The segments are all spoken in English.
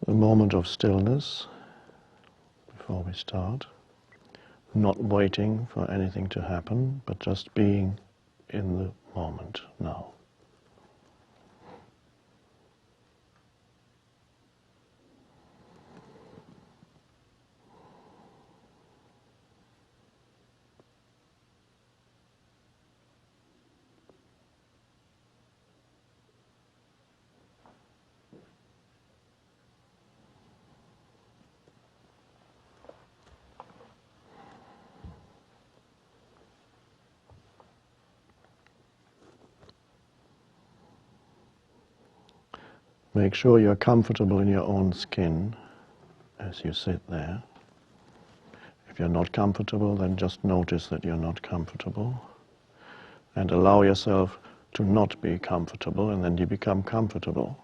A moment of stillness before we start, not waiting for anything to happen, but just being in the moment now. Make sure you're comfortable in your own skin as you sit there. If you're not comfortable, then just notice that you're not comfortable and allow yourself to not be comfortable, and then you become comfortable.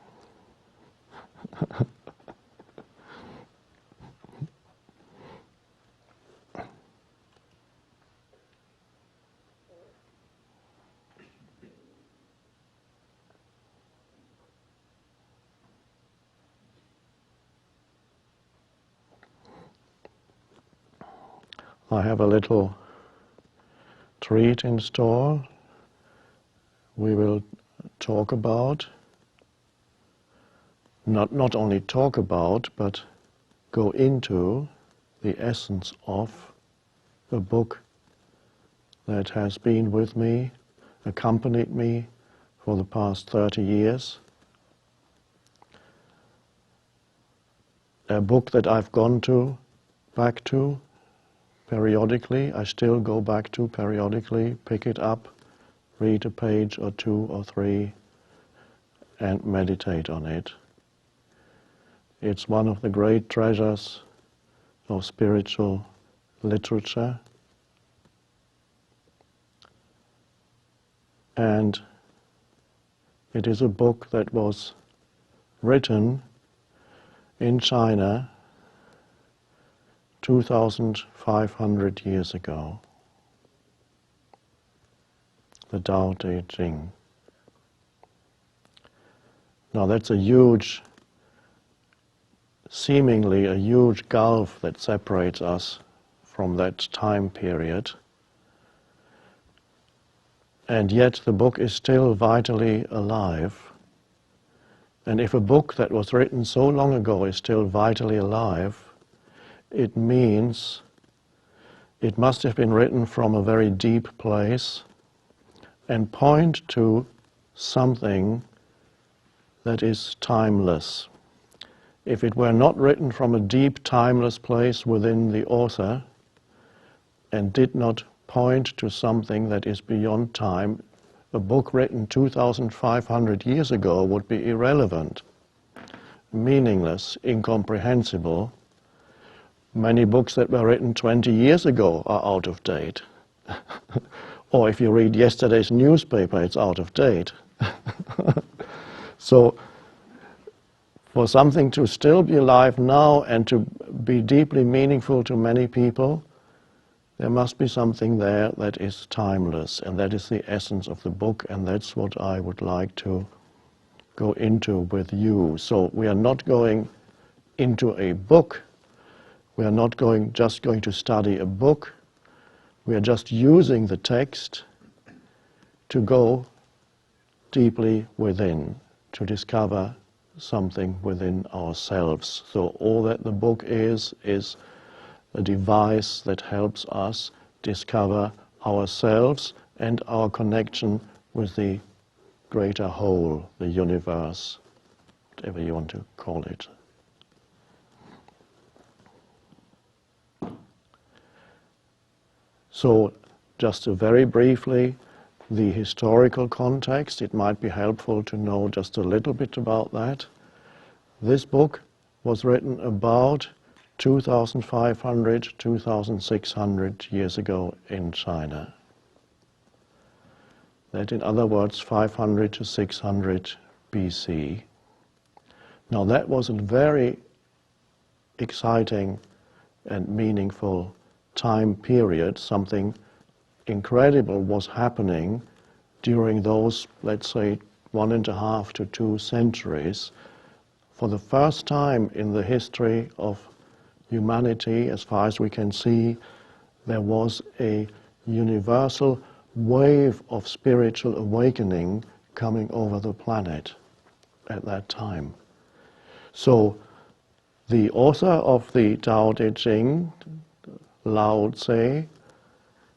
I have a little treat in store. We will talk about, not only talk about, but go into the essence of a book that has been with me, accompanied me for the past 30 years. A book that I've gone back to periodically. I still go back to periodically, pick it up, read a page or two or three, and meditate on it. It's one of the great treasures of spiritual literature, and it is a book that was written in China 2,500 years ago, the Tao Te Ching. Now that's seemingly a huge gulf that separates us from that time period, and yet the book is still vitally alive. And if a book that was written so long ago is still vitally alive, it means it must have been written from a very deep place and point to something that is timeless. If it were not written from a deep, timeless place within the author and did not point to something that is beyond time, a book written 2,500 years ago would be irrelevant, meaningless, incomprehensible. Many books that were written 20 years ago are out of date. Or if you read yesterday's newspaper, it's out of date. So, for something to still be alive now and to be deeply meaningful to many people, there must be something there that is timeless, and that is the essence of the book, and that's what I would like to go into with you. So we are not going into a book. We are not just going to study a book. We are just using the text to go deeply within, to discover something within ourselves. So all that the book is a device that helps us discover ourselves and our connection with the greater whole, the universe, whatever you want to call it. So, just very briefly, the historical context, it might be helpful to know just a little bit about that. This book was written about 2,500, 2,600 years ago in China. That, in other words, 500 to 600 BC. Now that was a very exciting and meaningful time period. Something incredible was happening during those, let's say, 1.5 to 2 centuries. for the first time in the history of humanity, as far as we can see, there was a universal wave of spiritual awakening coming over the planet at that time. So the author of the Tao Te Ching, Lao Tse,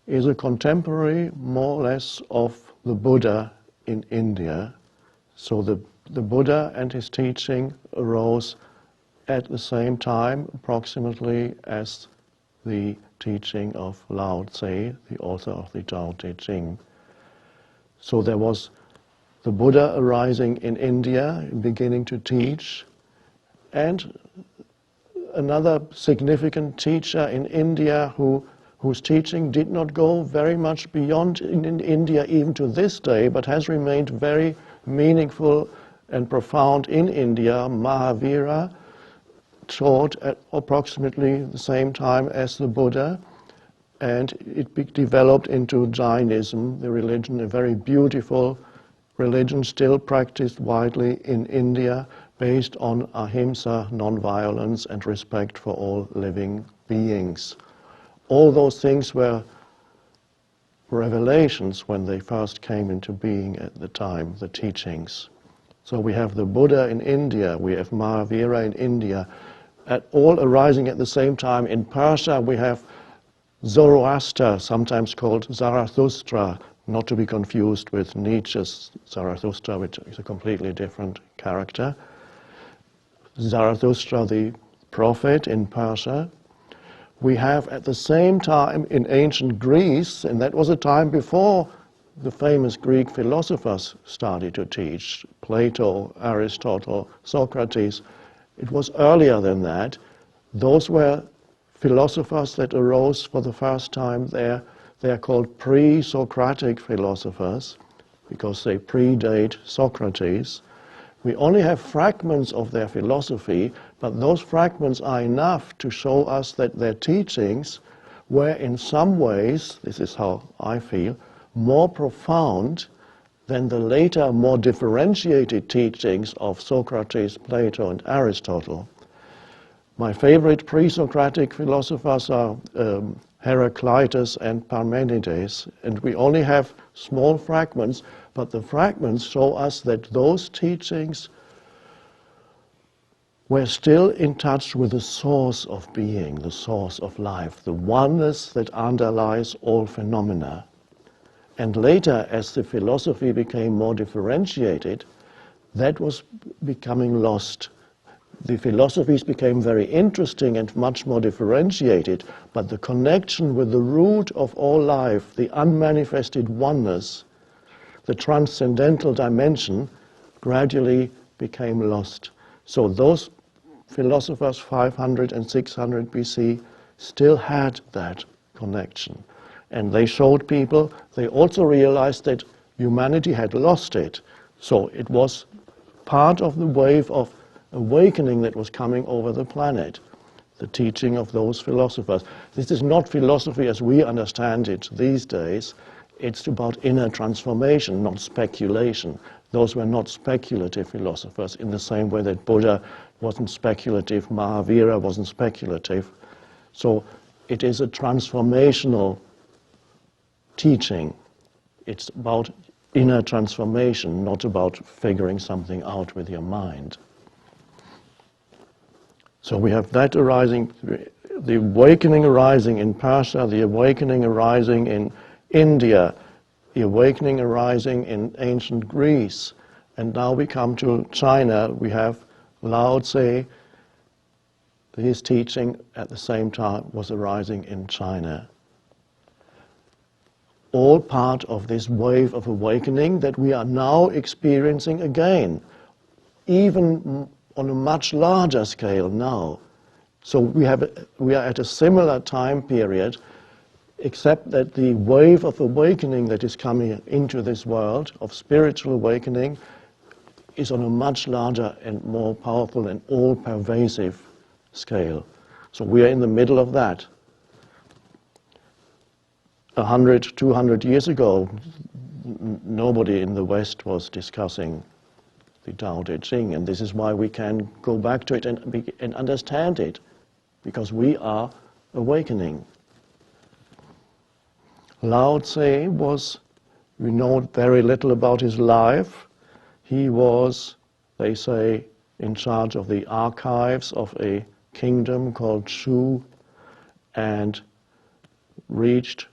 is a contemporary, more or less, of the Buddha in India. So the Buddha and his teaching arose at the same time, approximately, as the teaching of Lao Tse, the author of the Tao Te Ching. So there was the Buddha arising in India, beginning to teach, and another significant teacher in India whose teaching did not go very much beyond in India even to this day, but has remained very meaningful and profound in India. Mahavira taught at approximately the same time as the Buddha, and it developed into Jainism, the religion, a very beautiful religion still practiced widely in India, based on ahimsa, non-violence, and respect for all living beings. All those things were revelations when they first came into being at the time, the teachings. So we have the Buddha in India, we have Mahavira in India, all arising at the same time. In Persia we have Zoroaster, sometimes called Zarathustra, not to be confused with Nietzsche's Zarathustra, which is a completely different character. Zarathustra, the prophet in Persia. We have at the same time in ancient Greece, and that was a time before the famous Greek philosophers started to teach, Plato, Aristotle, Socrates. It was earlier than that. Those were philosophers that arose for the first time there. They are called pre-Socratic philosophers because they predate Socrates. We only have fragments of their philosophy, but those fragments are enough to show us that their teachings were in some ways, this is how I feel, more profound than the later, more differentiated teachings of Socrates, Plato, and Aristotle. My favorite pre-Socratic philosophers are Heraclitus and Parmenides, and we only have small fragments, but the fragments show us that those teachings were still in touch with the source of being, the source of life, the oneness that underlies all phenomena. And later, as the philosophy became more differentiated, that was becoming lost. The philosophies became very interesting and much more differentiated, but the connection with the root of all life, the unmanifested oneness, the transcendental dimension, gradually became lost. So those philosophers 500 and 600 BC still had that connection. And they showed people, they also realized that humanity had lost it. So it was part of the wave of awakening that was coming over the planet, the teaching of those philosophers. This is not philosophy as we understand it these days. It's about inner transformation, not speculation. Those were not speculative philosophers in the same way that Buddha wasn't speculative, Mahavira wasn't speculative. So it is a transformational teaching. It's about inner transformation, not about figuring something out with your mind. So we have that arising, the awakening arising in Persia, the awakening arising in India, the awakening arising in ancient Greece. And now we come to China. We have Lao Tse, his teaching at the same time was arising in China. All part of this wave of awakening that we are now experiencing again, even on a much larger scale now. So we are at a similar time period, except that the wave of awakening that is coming into this world, of spiritual awakening, is on a much larger and more powerful and all-pervasive scale. So we are in the middle of that. 100, 200 years ago, nobody in the West was discussing the Tao Te Ching, and this is why we can go back to it and understand it, because we are awakening. Lao Tse was, we know very little about his life. He was, they say, in charge of the archives of a kingdom called Shu, and reached,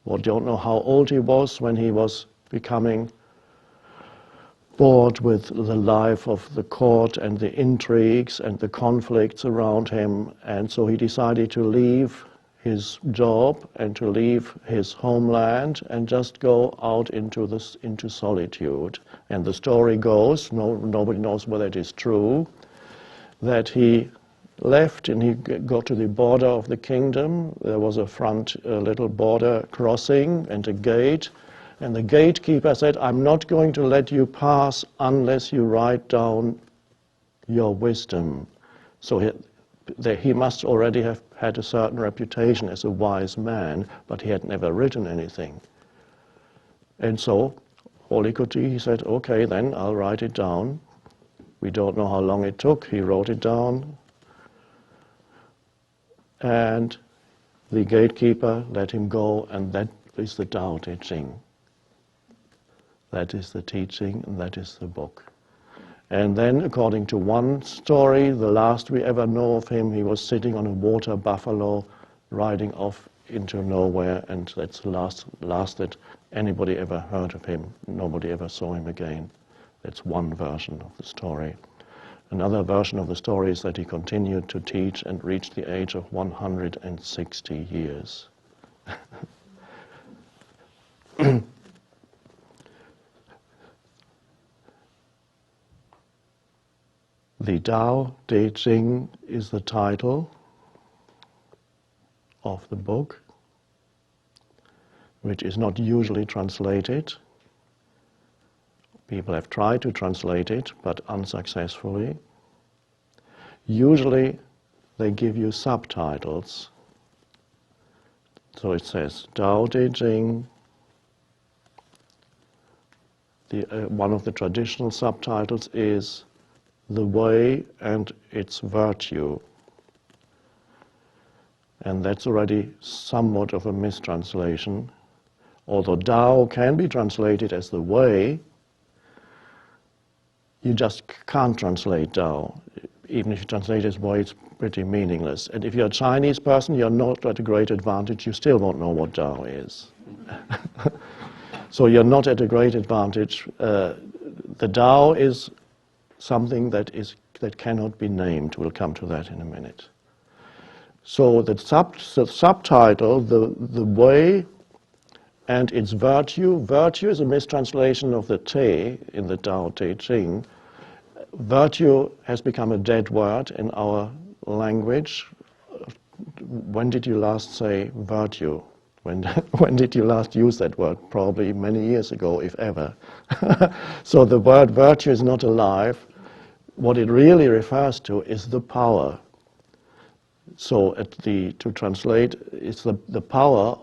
well, don't know how old he was when he was becoming bored with the life of the court and the intrigues and the conflicts around him, and so he decided to leave his job and to leave his homeland and just go out into solitude. And the story goes, nobody knows whether it is true, that he left and he got to the border of the kingdom. There was a little border crossing and a gate. And the gatekeeper said, I'm not going to let you pass unless you write down your wisdom. So he must already have had a certain reputation as a wise man, but he had never written anything. And so all he could do, he said, okay, then I'll write it down. We don't know how long it took. He wrote it down. And the gatekeeper let him go, and that is the Tao Te Ching. That is the teaching, and that is the book. And then, according to one story, the last we ever know of him, he was sitting on a water buffalo, riding off into nowhere, and that's the last that anybody ever heard of him. Nobody ever saw him again. That's one version of the story. Another version of the story is that he continued to teach and reached the age of 160 years. The Tao Te Ching is the title of the book, which is not usually translated. People have tried to translate it, but unsuccessfully. Usually they give you subtitles. So it says, Tao Te Ching. One of the traditional subtitles is The Way and Its Virtue. And that's already somewhat of a mistranslation. Although Tao can be translated as the way, you just can't translate Tao. Even if you translate it as way, it's pretty meaningless. And if you're a Chinese person, you're not at a great advantage. You still won't know what Tao is. So you're not at a great advantage. The Tao is something that cannot be named. We'll come to that in a minute. So the subtitle, the way and its virtue. Virtue is a mistranslation of the Te in the Tao Te Ching. Virtue has become a dead word in our language. When did you last say virtue? When did you last use that word? Probably many years ago, if ever. So the word virtue is not alive. What it really refers to is the power. So to translate, it's the power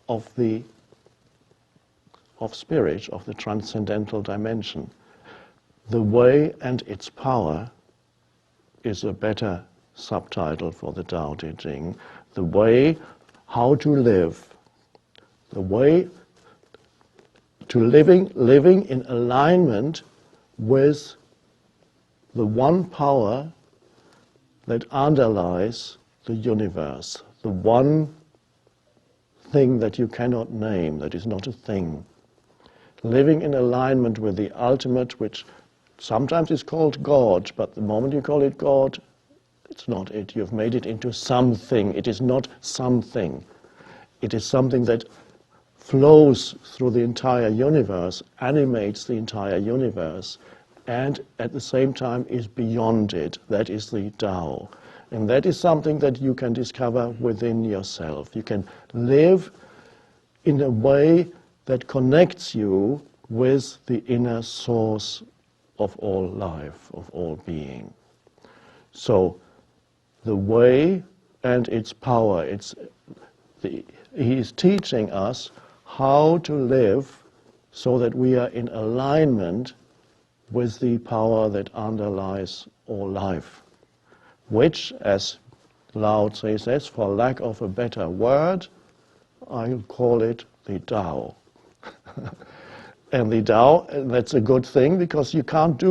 of spirit, of the transcendental dimension. The way and its power is a better subtitle for the Tao Te Ching. The way, how to live. The way to living in alignment with the one power that underlies the universe, the one thing that you cannot name, that is not a thing. Living in alignment with the ultimate, which sometimes is called God, but the moment you call it God, it's not it. You've made it into something. It is not something. It is something that flows through the entire universe, animates the entire universe, and at the same time is beyond it. That is the Tao. And that is something that you can discover within yourself. You can live in a way that connects you with the inner source of all life, of all being. So the way and its power, he is teaching us how to live so that we are in alignment with the power that underlies all life, which, as Lao Tse says, for lack of a better word, I call it the Tao. And the Tao, that's a good thing, because you can't do